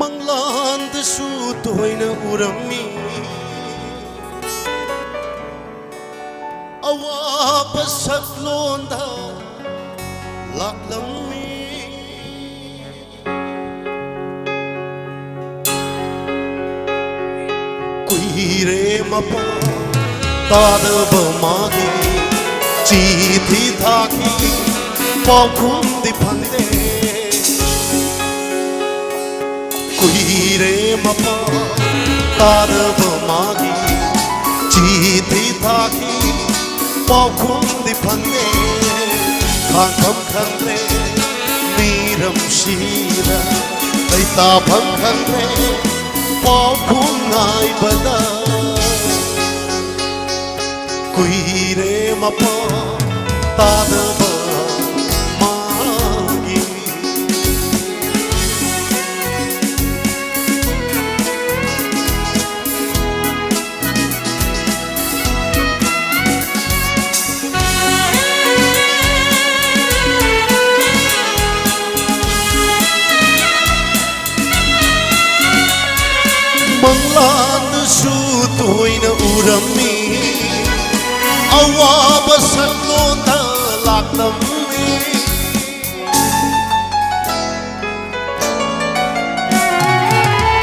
ꯃꯪꯂꯥꯟꯗꯁꯨ ꯇꯣꯏꯅ ꯎꯔꯝꯃꯤ ꯑꯋꯥꯕ ꯁꯛꯂꯣꯟꯗ ꯂꯥꯛꯂꯝꯃꯤ ꯀꯨꯏꯔꯦ ꯃꯄꯥ ꯇꯥꯗꯕ ꯃꯥꯒꯤ ꯆꯤꯊꯤ ꯊꯥꯈꯤ ꯄꯥꯎꯈꯨꯝꯗꯤ ꯐꯪꯗꯦ कुईरे मपा तारब मागी चीथी थाकी पाखुंदी फंदे खांखम खंदे मीरम शीरा कैताभम खंदे पाखुंगाई बदा कुईरे मपा तारब ꯃꯪꯂꯥꯟꯗꯁꯨ ꯇꯣꯏꯅ ꯎꯔꯝꯃꯤ ꯑꯋꯥꯕ ꯁꯛꯂꯣꯟꯗ ꯂꯥꯛꯂꯝꯃꯤ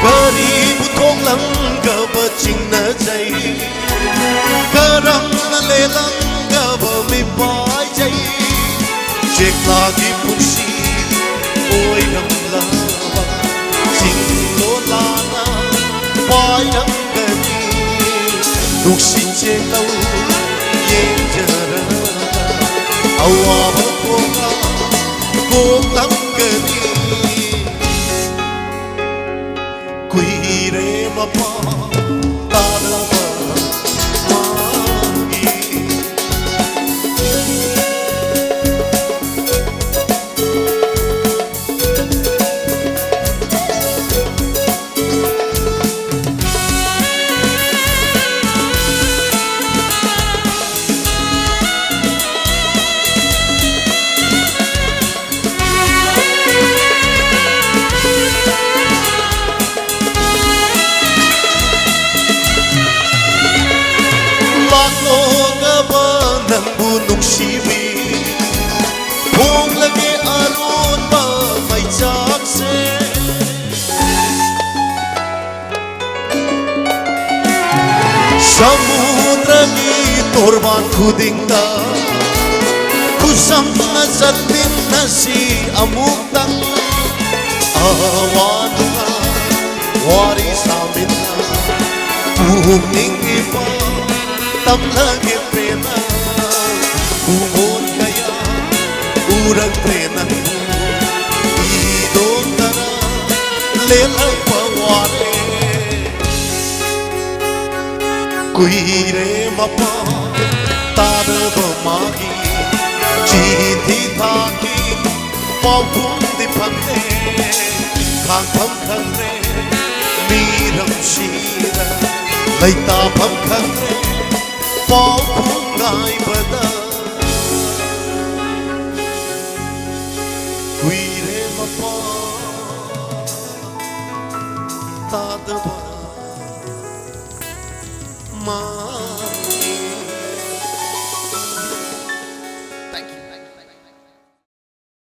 ꯀꯔꯤꯕꯨ ꯊꯣꯛꯂꯝꯒꯕ ꯆꯤꯡꯅꯖꯩ ꯀꯔꯝꯅ ꯂꯦꯜꯂꯝꯒꯕ ꯃꯤꯄꯥꯏꯖꯩ ꯆꯦꯛꯂꯥꯒꯤ ꯄꯨꯟꯁꯤ ꯑꯣꯏꯔꯝꯂꯕ ꯆꯤꯡꯂꯣꯂꯥꯅ पायंगनी दुखसिंचे लौ येंजरगा अवाब कोगा कोगंगनी कुईरे मपा तारब नुक्सीबी भोग लगे अरोनबा मैचाक से समुद्र की तोरबान खुदिंगा खुशम नजतिन नसी अमुक्तन आवानुगा वारी सामिना भूमिंगी पा तब लगे प्रेमा Umon kaya urang trenan idong tara lelay paware kuire mapa tarab magi chithi thaki paukundi phande khangpham khangre miram shira laita pham khangre paukungai bada Kuire mapa tadaba ma